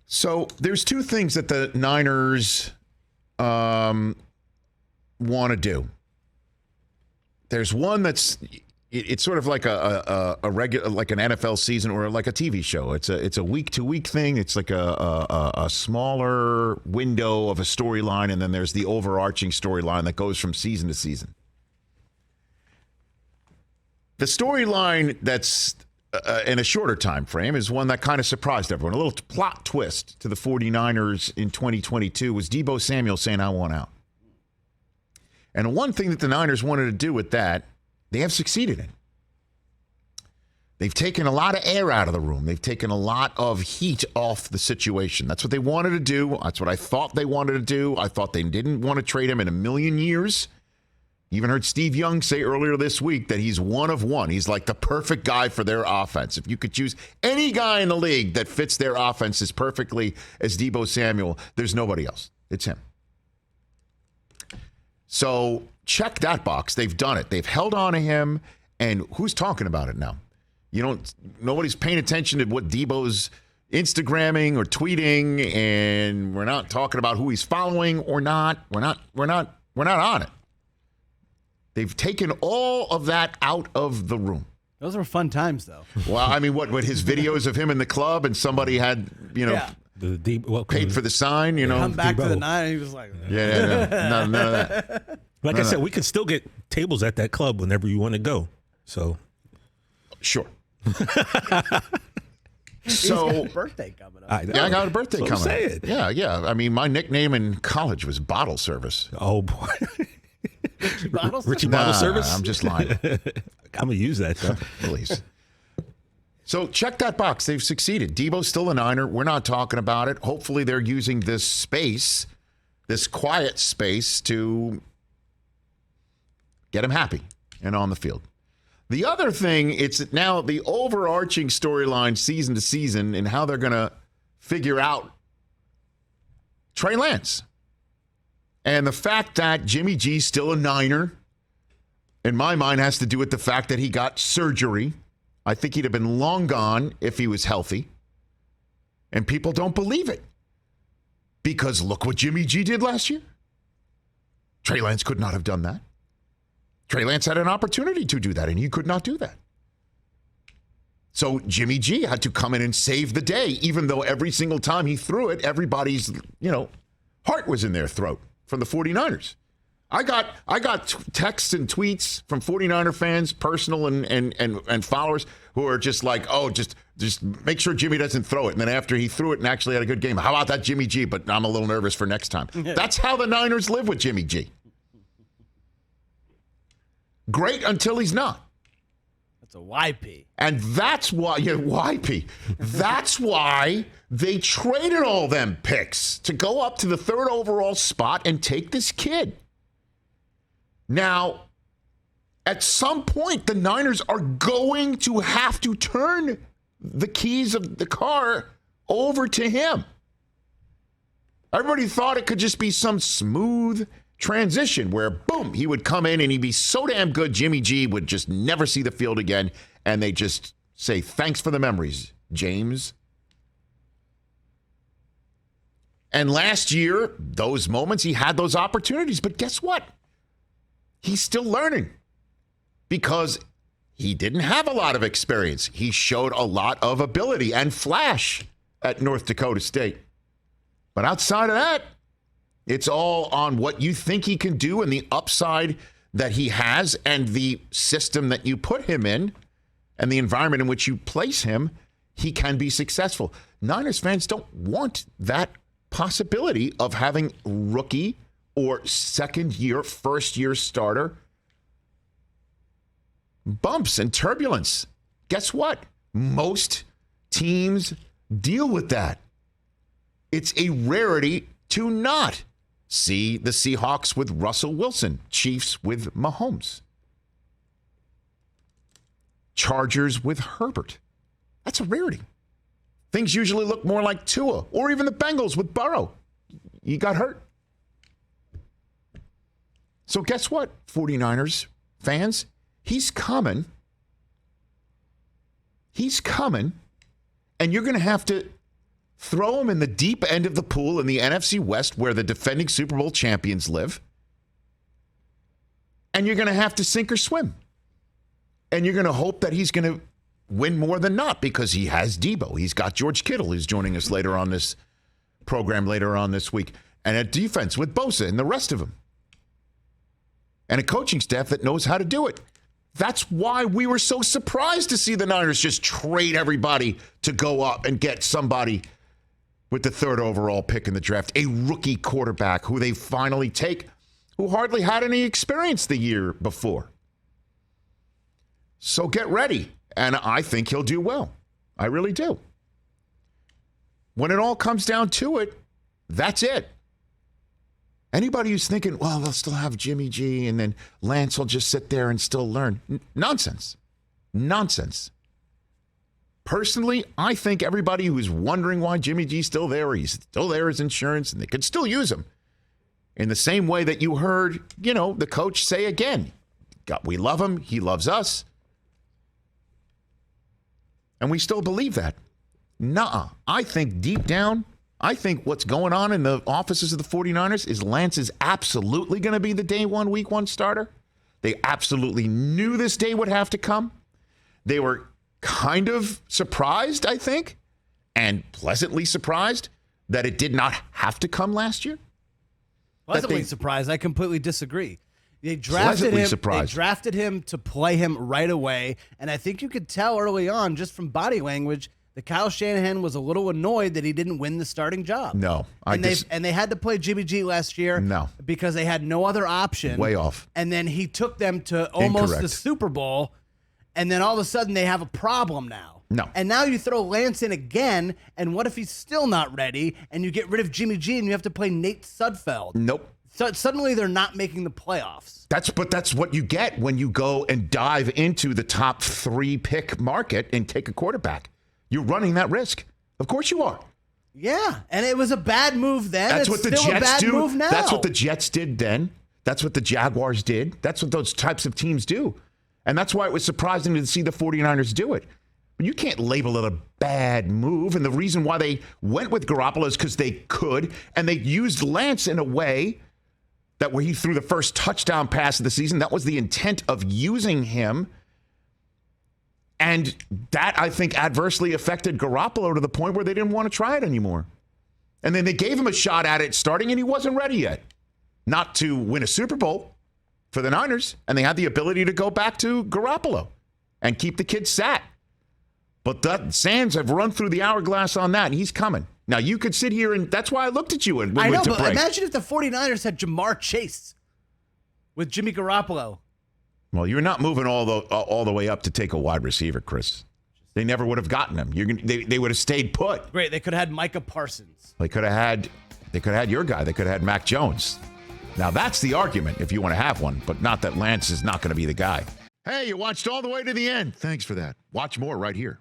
So there's two things that the Niners want to do. There's one that's it's sort of like a regular, like an NFL season or like a TV show. It's a week to week thing. It's like a smaller window of a storyline, and then there's the overarching storyline that goes from season to season. The storyline that's in a shorter time frame is one that kind of surprised everyone. A little plot twist to the 49ers in 2022 was Deebo Samuel saying, "I want out." And one thing that the Niners wanted to do with that, they have succeeded in. They've taken a lot of air out of the room. They've taken a lot of heat off the situation. That's what they wanted to do. That's what I thought they wanted to do. I thought they didn't want to trade him in a million years. Even heard Steve Young say earlier this week that he's one of one. He's like the perfect guy for their offense. If you could choose any guy in the league that fits their offense as perfectly as Deebo Samuel, there's nobody else. It's him. So check that box. They've done it. They've held on to him. And who's talking about it now? Nobody's paying attention to what Deebo's Instagramming or tweeting, and we're not talking about who he's following or not. We're not on it. They've taken all of that out of the room. Those were fun times, though. Well, I mean, what his videos of him in the club and somebody had, paid for the sign, Come back to the 9, and he was like, none of that. Like I said, we can still get tables at that club whenever you want to go. So, sure. He's got a birthday coming up. I got a birthday coming up. Yeah. I mean, my nickname in college was Bottle Service. Oh, boy. Richie Bottle Service? I'm just lying. I'm going to use that, though. Please. So check that box. They've succeeded. Deebo's still a Niner. We're not talking about it. Hopefully they're using this space, this quiet space, to get him happy and on the field. The other thing, it's now the overarching storyline season to season and how they're going to figure out Trey Lance. And the fact that Jimmy G's still a Niner, in my mind, has to do with the fact that he got surgery. I think he'd have been long gone if he was healthy. And people don't believe it. Because look what Jimmy G did last year. Trey Lance could not have done that. Trey Lance had an opportunity to do that, and he could not do that. So Jimmy G had to come in and save the day, even though every single time he threw it, everybody's, heart was in their throat from the 49ers. I got texts and tweets from 49er fans, personal and followers, who are just like, oh, just make sure Jimmy doesn't throw it. And then after he threw it and actually had a good game, how about that Jimmy G? But I'm a little nervous for next time. That's how the Niners live with Jimmy G. Great until he's not. That's a YP. And that's why, YP. That's why they traded all them picks to go up to the 3rd overall spot and take this kid. Now, at some point, the Niners are going to have to turn the keys of the car over to him. Everybody thought it could just be some smooth transition where, boom, he would come in and he'd be so damn good, Jimmy G would just never see the field again, and they just say, thanks for the memories, James. And last year, those moments, he had those opportunities, but guess what? He's still learning because he didn't have a lot of experience. He showed a lot of ability and flash at North Dakota State. But outside of that, it's all on what you think he can do and the upside that he has and the system that you put him in and the environment in which you place him, he can be successful. Niners fans don't want that possibility of having rookie or second-year, first-year starter bumps and turbulence. Guess what? Most teams deal with that. It's a rarity to not. See the Seahawks with Russell Wilson, Chiefs with Mahomes, Chargers with Herbert. That's a rarity. Things usually look more like Tua, or even the Bengals with Burrow. He got hurt. So guess what, 49ers fans? He's coming. He's coming, and you're going to have to throw him in the deep end of the pool in the NFC West where the defending Super Bowl champions live, and you're going to have to sink or swim. And you're going to hope that he's going to win more than not because he has Debo. He's got George Kittle, who's joining us later on this program later on this week. And a defense with Bosa and the rest of them. And a coaching staff that knows how to do it. That's why we were so surprised to see the Niners just trade everybody to go up and get somebody with the 3rd overall pick in the draft, a rookie quarterback who they finally take, who hardly had any experience the year before. So get ready. And I think he'll do well. I really do. When it all comes down to it, that's it. Anybody who's thinking, well, they'll still have Jimmy G and then Lance will just sit there and still learn. Nonsense. Nonsense. Personally, I think everybody who's wondering why Jimmy G's still there, or he's still there as insurance, and they could still use him. In the same way that you heard, the coach say again, we love him, he loves us. And we still believe that. Nuh-uh. I think deep down, I think what's going on in the offices of the 49ers is Lance is absolutely going to be the day one, week one starter. They absolutely knew this day would have to come. They were kind of surprised, I think, and pleasantly surprised that it did not have to come last year. Pleasantly surprised. I completely disagree. They drafted him to play him right away, and I think you could tell early on just from body language that Kyle Shanahan was a little annoyed that he didn't win the starting job. No. And they had to play Jimmy G last year because they had no other option. Way off. And then he took them to almost the Super Bowl, and then all of a sudden they have a problem now. No. And now you throw Lance in again, and what if he's still not ready, and you get rid of Jimmy G and you have to play Nate Sudfeld? Nope. So suddenly they're not making the playoffs. That's what you get when you go and dive into the top 3 pick market and take a quarterback. You're running that risk. Of course you are. Yeah, and it was a bad move then. That's what the Jets do. Move now. That's what the Jets did then. That's what the Jaguars did. That's what those types of teams do. And that's why it was surprising to see the 49ers do it. But you can't label it a bad move. And the reason why they went with Garoppolo is because they could. And they used Lance in a way that where he threw the first touchdown pass of the season. That was the intent of using him. And that, I think, adversely affected Garoppolo to the point where they didn't want to try it anymore. And then they gave him a shot at it starting, and he wasn't ready yet. Not to win a Super Bowl for the Niners. And they had the ability to go back to Garoppolo and keep the kid sat. But the Sands have run through the hourglass on that, and he's coming. Now, you could sit here, and that's why I looked at you and I know, went to but break. imagine if the 49ers had Jamar Chase with Jimmy Garoppolo. Well, you're not moving all the way up to take a wide receiver, Chris. They never would have gotten him. They would have stayed put. Great, they could have had Micah Parsons. They could have had your guy. They could have had Mac Jones. Now, that's the argument if you want to have one, but not that Lance is not going to be the guy. Hey, you watched all the way to the end. Thanks for that. Watch more right here.